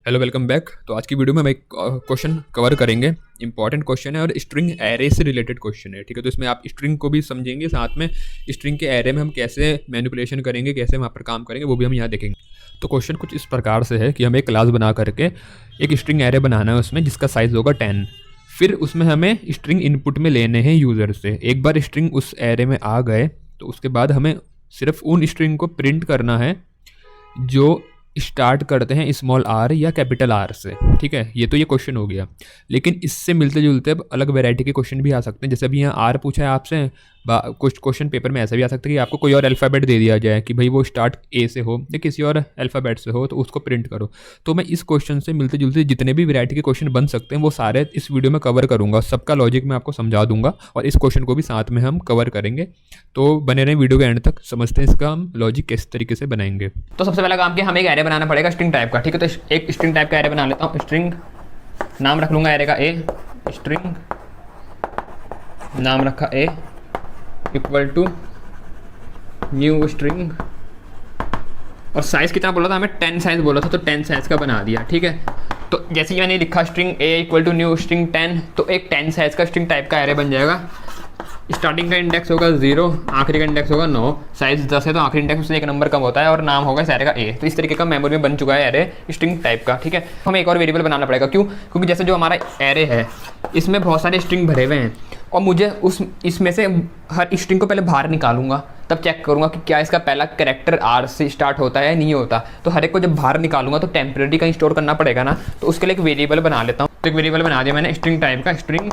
Hello, welcome back. तो आज की वीडियो में हम एक क्वेश्चन कवर करेंगे। इंपॉर्टेंट क्वेश्चन है और स्ट्रिंग एरे से रिलेटेड क्वेश्चन है, ठीक है। तो इसमें आप स्ट्रिंग को भी समझेंगे, साथ में स्ट्रिंग के एरे में हम कैसे मैनिपुलेशन करेंगे, कैसे वहाँ पर काम करेंगे, वो भी हम यहाँ देखेंगे। तो क्वेश्चन कुछ इस प्रकार से है कि हमें एक क्लास बना करके एक स्ट्रिंग एरे बनाना है उसमें, जिसका साइज़ होगा 10। फिर उसमें हमें स्ट्रिंग इनपुट में लेने हैं यूज़र से। एक बार स्ट्रिंग उस एरे में आ गए तो उसके बाद हमें सिर्फ उन स्ट्रिंग को प्रिंट करना है जो स्टार्ट करते हैं स्मॉल आर या कैपिटल आर से, ठीक है। ये क्वेश्चन हो गया। लेकिन इससे मिलते जुलते अब अलग वैरायटी के क्वेश्चन भी आ सकते हैं। जैसे अभी यहाँ आर पूछा है आपसे, कुछ क्वेश्चन पेपर में ऐसा भी आ सकता है कि आपको कोई और अल्फ़ाबेट दे दिया जाए कि भाई वो स्टार्ट ए से हो या किसी और अल्फ़ाबेट से हो, तो उसको प्रिंट करो। तो मैं इस क्वेश्चन से मिलते जुलते जितने भी वैरायटी के क्वेश्चन बन सकते हैं वो सारे इस वीडियो में कवर करूँगा। सबका लॉजिक मैं आपको समझा दूंगा और इस क्वेश्चन को भी साथ में हम कवर करेंगे। तो बने रहें वीडियो के एंड तक, समझते हैं इसका हम लॉजिक किस तरीके से बनाएंगे। तो सबसे पहला काम कि हमें एक एरे बनाना पड़ेगा स्ट्रिंग टाइप का, ठीक है। तो एक स्ट्रिंग टाइप का एरे बना लेता हूँ। स्ट्रिंग नाम रख लूँगा एरे का ए, स्ट्रिंग नाम रखा ए इक्वल टू न्यू स्ट्रिंग, और साइज़ कितना बोला था हमें, 10 साइज़ बोला था, तो 10 साइज़ का बना दिया, ठीक है। तो जैसे ही मैंने लिखा string a equal to new string 10, तो एक 10 साइज़ का स्ट्रिंग टाइप का एरे बन जाएगा। स्टार्टिंग का इंडेक्स होगा 0, आखिरी का इंडेक्स होगा 9, साइज़ 10 है तो आखिरी इंडेक्स उससे एक नंबर कम होता है और नाम होगा इस एरे का ए। तो इस तरीके का मेमोरी में बन चुका है एरे स्ट्रिंग टाइप का, ठीक है। हमें एक और वेरिएबल बनाना पड़ेगा, क्यों? क्योंकि जैसे जो हमारा एरे है इसमें बहुत सारे स्ट्रिंग भरे हुए हैं और मुझे इसमें से हर स्ट्रिंग को पहले बाहर निकालूंगा, तब चेक करूंगा कि क्या इसका पहला कैरेक्टर आर से स्टार्ट होता है या नहीं होता। तो हर एक को जब बाहर निकालूंगा तो टेम्परेरी कहीं स्टोर करना पड़ेगा ना, तो उसके लिए एक वेरिएबल बना लेता हूँ। तो एक वेरिएबल बना दिया मैंने स्ट्रिंग टाइप का, स्ट्रिंग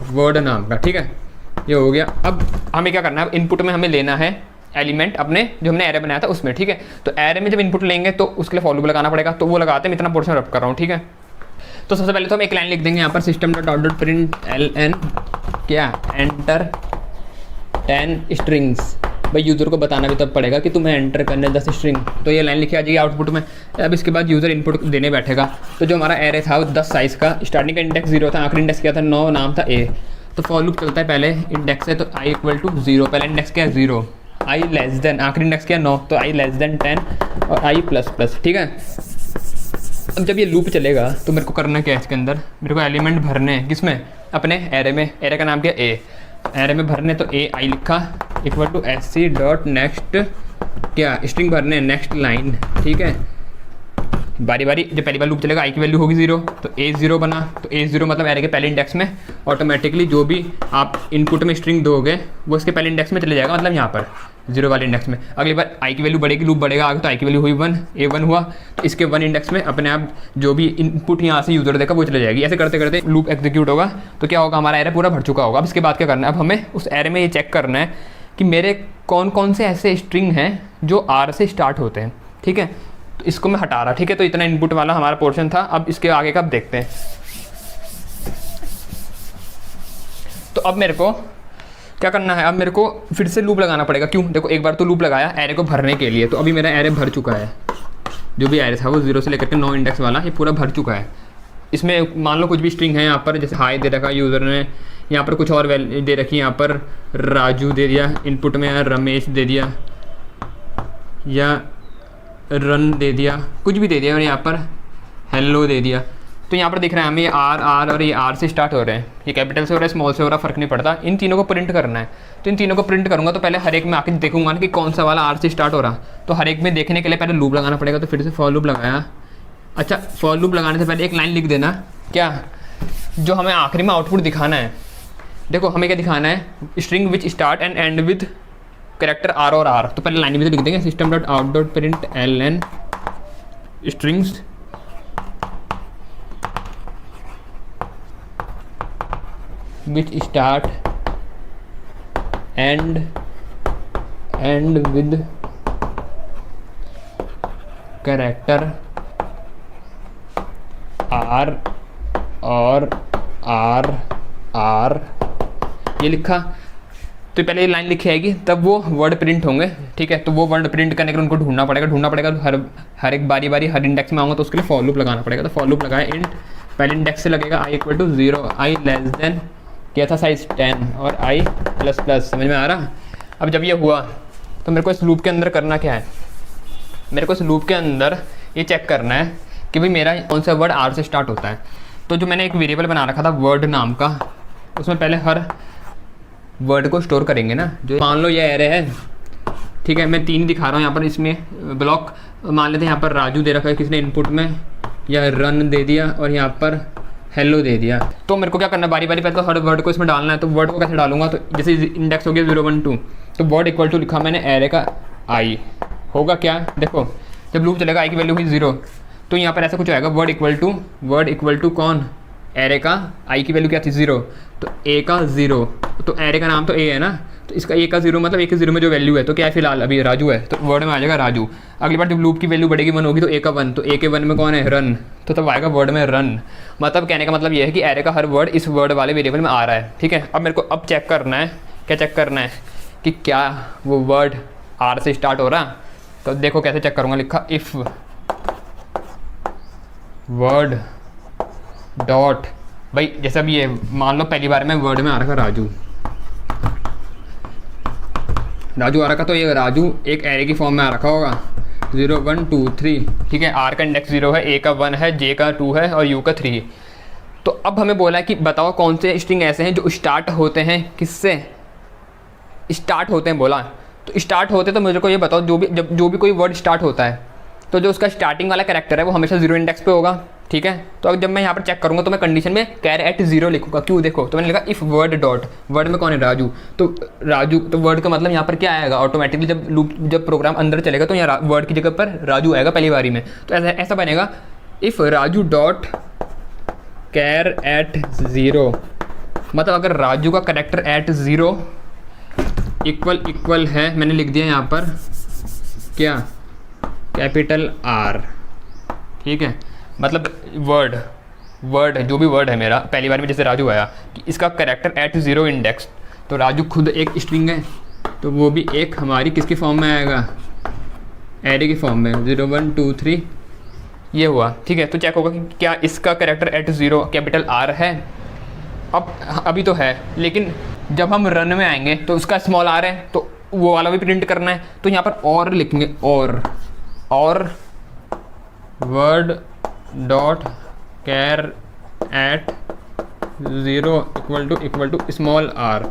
वर्ड नाम का, ठीक है। ये हो गया। अब हमें क्या करना है, इनपुट में हमें लेना है एलिमेंट अपने जो हमने एरे बनाया था उसमें, ठीक है। तो एरे में जब इनपुट लेंगे तो उसके लिए फॉर लूप लगाना पड़ेगा, तो वो लगाते हैं। इतना पोर्शन रब कर रहा हूँ, ठीक है। तो सबसे पहले तो हम एक लाइन लिख देंगे यहाँ पर, system dot out dot print ln क्या एंटर 10 स्ट्रिंग्स। भाई यूज़र को बताना भी तब पड़ेगा कि तुम्हें एंटर करने 10 स्ट्रिंग। तो ये लाइन लिखी आ जाएगी आउटपुट में। अब इसके बाद यूज़र इनपुट देने बैठेगा। तो जो हमारा एरे था वो 10 साइज़ का, स्टार्टिंग का इंडेक्स 0 था, आखिरी इंडेक्स क्या था 9, नाम था ए। तो फॉर लूप चलता है, पहले इंडेक्स है तो i इक्वल टू 0, पहले इंडेक्स क्या है 0, i लेस देन, आखिरी इंडेक्स क्या है 9, तो i लेस देन 10 और i प्लस प्लस, ठीक है। अब जब ये लूप चलेगा तो मेरे को करना क्या है, इसके अंदर मेरे को एलिमेंट भरने हैं। किसमें? अपने एरे में। एरे का नाम क्या है ए, एरे में भरने, तो ए आई लिखा equal to sc dot next क्या स्ट्रिंग भरने, नेक्स्ट लाइन, ठीक है। बारी बारी जब पहली बार लूप चलेगा i की वैल्यू होगी 0, तो a 0 बना, तो a 0 मतलब एरे के पहले इंडेक्स में ऑटोमेटिकली जो भी आप इनपुट में स्ट्रिंग दोगे वो इसके पहले इंडेक्स में चले जाएगा, मतलब यहाँ पर 0 वाले इंडेक्स में। अगली बार i की वैल्यू बढ़ेगी, लूप बढ़ेगा आगे, तो i की वैल्यू हुई 1, a1 हुआ, तो इसके 1 इंडेक्स में अपने आप जो भी इनपुट यहाँ से यूज़र देगा वो चले जाएगी। ऐसे करते करते लूप एग्जीक्यूट होगा, तो क्या होगा, हमारा एरे पूरा भर चुका होगा। अब इसके बाद क्या करना है, अब हमें उस एरे में ये चेक करना है कि मेरे कौन कौन से ऐसे स्ट्रिंग हैं जो r से स्टार्ट होते हैं, ठीक है। तो इसको मैं हटा रहा, ठीक है। तो इतना इनपुट वाला हमारा पोर्शन था। अब इसके आगे का अब देखते हैं। तो अब मेरे को क्या करना है, अब मेरे को फिर से लूप लगाना पड़ेगा। क्यों? देखो, एक बार तो लूप लगाया एरे को भरने के लिए, तो अभी मेरा एरे भर चुका है। जो भी एरे था वो 0 से लेकर के 9 इंडेक्स वाला ये पूरा भर चुका है। इसमें मान लो कुछ भी स्ट्रिंग है यहाँ पर, जैसे हाई दे रखा यूज़र ने, यहाँ पर कुछ और वैल्यू दे रखी, यहाँ पर राजू दे दिया इनपुट में, रमेश दे दिया या रन दे दिया, कुछ भी दे दिया, और यहाँ पर हेलो दे दिया। तो यहाँ पर दिख रहा है हमें ये आर और ये आर से स्टार्ट हो रहे हैं, ये कैपिटल से हो रहा है, स्मॉल से हो रहा है, फ़र्क नहीं पड़ता। इन तीनों को प्रिंट करना है। तो इन तीनों को प्रिंट करूँगा तो पहले हर एक में आके देखूंगा ना कि कौन सा वाला आर से स्टार्ट हो रहा। तो हर एक में देखने के लिए पहले लूप लगाना पड़ेगा। तो फिर से फॉर लूप लगाया। अच्छा, फॉर लूप लगाने से पहले एक लाइन लिख देना, क्या, जो हमें आखिरी में आउटपुट दिखाना है। देखो हमें क्या दिखाना है, string which start and end with character R और आर। तो पहले लाइन में तो लिख देंगे system dot out dot print ln strings which start and with character R और आर ये लिखा। तो पहले ये लाइन लिखी आएगी, तब वो वर्ड प्रिंट होंगे, ठीक है। तो वो वर्ड प्रिंट करने के लिए उनको ढूंढना पड़ेगा। तो हर एक बारी बारी हर इंडेक्स में आऊँगा तो उसके लिए फॉर लूप लगाना पड़ेगा। तो फॉर लूप लगाए, इंट पहले इंडेक्स से लगेगा i equal to 0, i less than क्या था साइज 10 और i प्लस प्लस। समझ में आ रहा? अब जब ये हुआ तो मेरे को इस लूप के अंदर करना क्या है, मेरे को इस लूप के अंदर ये चेक करना है कि भाई मेरा कौन सा वर्ड आर से स्टार्ट होता है। तो जो मैंने एक वेरिएबल बना रखा था वर्ड नाम का, उसमें पहले हर वर्ड को स्टोर करेंगे ना। जो मान लो ये एरे है, ठीक है, मैं 3 दिखा रहा हूँ यहाँ पर। इसमें ब्लॉक मान लेते हैं, यहाँ पर राजू दे रखा है किसी ने इनपुट में, या रन दे दिया, और यहाँ पर हेलो दे दिया। तो मेरे को क्या करना है, बारी बारी पहले तो हर वर्ड को इसमें डालना है। तो वर्ड को कैसे डालूंगा, तो जैसे इंडेक्स हो गया 0 1 2, तो वर्ड इक्वल टू लिखा मैंने एरे का आई, होगा क्या, देखो जब लूप चलेगा आई की वैल्यू हुई 0, तो यहाँ पर ऐसा कुछ आएगा, वर्ड इक्वल टू कौन, एरे का आई की वैल्यू क्या थी 0, तो ए का 0, तो एरे का नाम तो ए है ना, तो इसका ए का 0 मतलब ए के 0 में जो वैल्यू है, तो क्या है फिलहाल अभी राजू है, तो वर्ड में आ जाएगा राजू। अगली बार जब लूप की वैल्यू बढ़ेगी 1 होगी तो ए का 1, तो ए के 1 में कौन है, रन, तो तब आएगा वर्ड में रन। मतलब कहने का मतलब ये है कि एरे का हर वर्ड इस वर्ड वाले वेरिएबल में आ रहा है, ठीक है। अब मेरे को अब चेक करना है, क्या चेक करना है कि क्या वो वर्ड आर से स्टार्ट हो रहा। तो देखो कैसे चेक करूँगा, लिखा इफ़ वर्ड डॉट, भाई जैसे अब ये मान लो पहली बार में वर्ड में आ रखा राजू आ रखा, तो ये राजू एक एरे की फॉर्म में आ रखा होगा 0 1 2 3, ठीक है। आर का इंडेक्स 0 है, ए का 1 है, जे का 2 है और यू का 3। तो अब हमें बोला है कि बताओ कौन से स्ट्रिंग ऐसे हैं जो स्टार्ट होते हैं, किससे स्टार्ट होते हैं बोला। तो स्टार्ट होते तो मुझे को ये बताओ, जो भी कोई वर्ड स्टार्ट होता है तो जो उसका स्टार्टिंग वाला कैरेक्टर है वो हमेशा 0 इंडेक्स पे होगा, ठीक है। तो अब जब मैं यहाँ पर चेक करूँगा तो मैं कंडीशन में कैर एट 0 लिखूँगा, क्यों, देखो तो मैंने लिखा इफ़ वर्ड डॉट, वर्ड में कौन है राजू, तो राजू, तो वर्ड का मतलब यहाँ पर क्या आएगा, ऑटोमेटिकली जब प्रोग्राम अंदर चलेगा तो यहाँ वर्ड की जगह पर राजू आएगा पहली बारी में। तो ऐसा बनेगा if Raju dot char at 0, मतलब अगर राजू का कैरेक्टर एट 0 इक्वल है, मैंने लिख दिया यहाँ पर क्या, कैपिटल आर, ठीक है। मतलब वर्ड जो भी वर्ड है मेरा पहली बार में जैसे राजू आया कि इसका कैरेक्टर एट 0 इंडेक्स, तो राजू खुद एक स्ट्रिंग है, तो वो भी एक हमारी किसकी फॉर्म में आएगा, एरे की फॉर्म में 0 1 2 3 ये हुआ, ठीक है। तो चेक होगा कि क्या इसका कैरेक्टर एट 0 कैपिटल आर है। अब अभी तो है, लेकिन जब हम रन में आएंगे तो उसका स्मॉल आर है, तो वो वाला भी प्रिंट करना है। तो यहाँ पर और लिखेंगे, और word dot char at 0 equal to small R,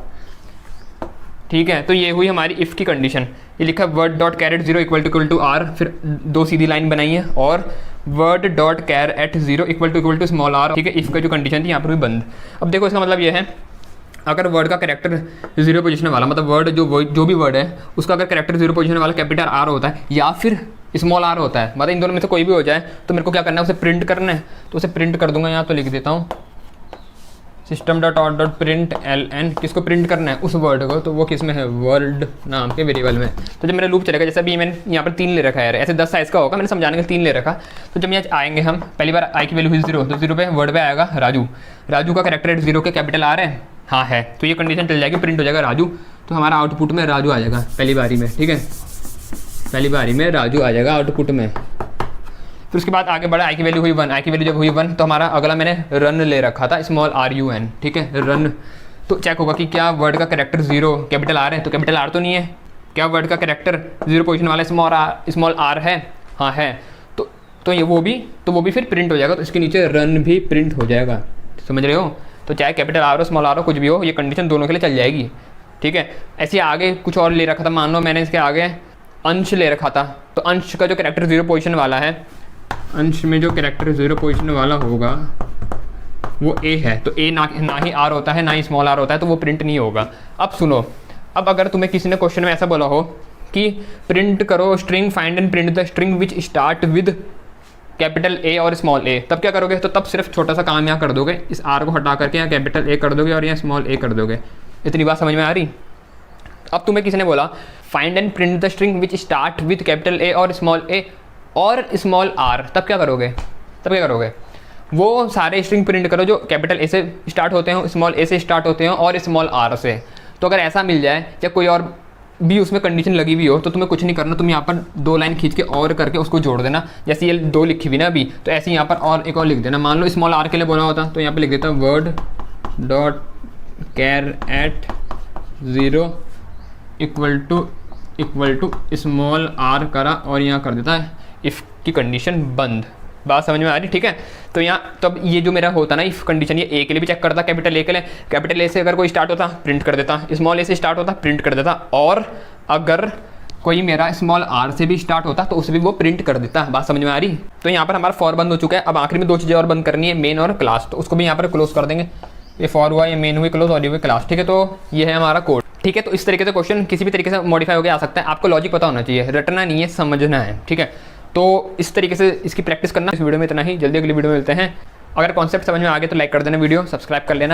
ठीक है। तो ये हुई हमारी इफ़ की कंडीशन। ये लिखा word dot char at 0 equal to R, फिर 2 सीधी लाइन बनाई है, और word dot char at 0 equal to small R, ठीक है। इफ़ का जो कंडीशन थी यहाँ पर भी बंद। अब देखो इसका मतलब ये है, अगर वर्ड का कैरेक्टर 0 पोजीशन वाला, मतलब वर्ड जो भी वर्ड है उसका अगर कैरेक्टर 0 पोजीशन वाला कैपिटल आर होता है या फिर स्मॉल आर होता है, मतलब इन दोनों में से कोई भी हो जाए, तो मेरे को क्या करना है, उसे प्रिंट करना है। तो उसे प्रिंट कर दूंगा, यहाँ तो लिख देता हूँ system.out.println, किसको प्रिंट करना है, उस वर्ड को, तो वो किस में है, वर्ड नाम के वेरिएबल में। तो जब मेरा लूप चलेगा, जैसे अभी मैंने यहाँ पर 3 ले रखा है, ऐसे 10 साइज़ का होगा, मैंने समझाने के 3 ले रखा। तो जब यहाँ आएंगे हम, पहली बार आई की वैल्यू हुई 0, तो 0 पे वर्ड पे आएगा राजू का कैरेक्टर एट 0 के कैपिटल आर है, हाँ है, तो ये कंडीशन चल जाएगी, प्रिंट हो जाएगा राजू। तो हमारा आउटपुट में राजू आ जाएगा पहली बारी में, ठीक है, पहली बारी में राजू आ जाएगा आउटपुट में। फिर उसके बाद आगे बढ़ा, आई की वैल्यू हुई 1, आई की वैल्यू जब हुई 1 तो हमारा अगला मैंने रन ले रखा था, स्मॉल RUN, ठीक है, रन। तो चेक होगा कि क्या वर्ड का कैरेक्टर 0 कैपिटल आर है, तो कैपिटल आर तो नहीं है। क्या वर्ड का कैरेक्टर 0 पोजीशन वाला स्मॉल आर है, हाँ है, तो वो भी फिर प्रिंट हो जाएगा। तो इसके नीचे रन भी प्रिंट हो जाएगा, समझ रहे हो। तो चाहे कैपिटल आर हो स्मॉल आर हो कुछ भी हो, ये कंडीशन दोनों के लिए चल जाएगी, ठीक है। ऐसे आगे कुछ और ले रखा था, मान लो मैंने इसके आगे अंश ले रखा था, तो अंश का जो कैरेक्टर 0 पोजीशन वाला है, अंश में जो कैरेक्टर 0 पोजीशन वाला होगा वो ए है, तो ए ना ही आर होता है ना ही स्मॉल आर होता है, तो वो प्रिंट नहीं होगा। अब सुनो, अब अगर तुम्हें किसी ने क्वेश्चन में ऐसा बोला हो कि प्रिंट करो string find and print the string which start with capital A और स्मॉल ए, तब क्या करोगे, तो तब सिर्फ छोटा सा काम यहाँ कर दोगे, इस आर को हटा करके यहाँ कैपिटल ए कर दोगे और यहाँ स्मॉल ए कर दोगे। इतनी बात समझ में आ रही। अब तुम्हें किसी ने बोला find and print the string which start with capital A और स्मॉल आर, तब क्या करोगे, वो सारे स्ट्रिंग प्रिंट करो जो कैपिटल ए से स्टार्ट होते हो, स्मॉल ए से स्टार्ट होते हो और स्मॉल आर से। तो अगर ऐसा मिल जाए या कोई और भी उसमें कंडीशन लगी हुई हो तो तुम्हें कुछ नहीं करना, तुम यहाँ पर 2 लाइन खींच के और करके उसको जोड़ देना। जैसे ये 2 लिखी हुई ना अभी, तो ऐसे यहाँ पर और एक और लिख देना। मान लो स्मॉल आर के लिए बोला होता तो यहाँ पर लिख देता word dot char at 0 equal to small R करा और यहाँ कर देता है इफ़ की कंडीशन बंद, बात समझ में आ रही, ठीक है। तो यहाँ तब ये जो मेरा होता ना इफ कंडीशन, ये ए के लिए भी चेक करता, कैपिटल ए के लिए, कैपिटल ए से अगर कोई स्टार्ट होता प्रिंट कर देता, स्मॉल ए से स्टार्ट होता प्रिंट कर देता, और अगर कोई मेरा स्मॉल आर से भी स्टार्ट होता तो उसे भी वो प्रिंट कर देता। बात समझ में आ रही। तो यहाँ पर हमारा फॉर बंद हो चुका है। अब आखिरी में 2 चीज़ें और बंद करनी है, मेन और क्लास, तो उसको भी यहाँ पर क्लोज कर देंगे। ये फॉर हुआ, ये मेन हुई क्लोज, और ये हुई क्लास, ठीक है। तो ये है हमारा कोड, ठीक है। तो इस तरीके से क्वेश्चन किसी भी तरीके से मॉडिफाई होकर आ सकता है। आपको लॉजिक पता होना चाहिए, रटना नहीं है, समझना है, ठीक है। तो इस तरीके से इसकी प्रैक्टिस करना। इस वीडियो में इतना ही, जल्दी अगली वीडियो में मिलते हैं। अगर कॉन्सेप्ट समझ में आ गया तो लाइक कर देना, वीडियो सब्सक्राइब कर लेना।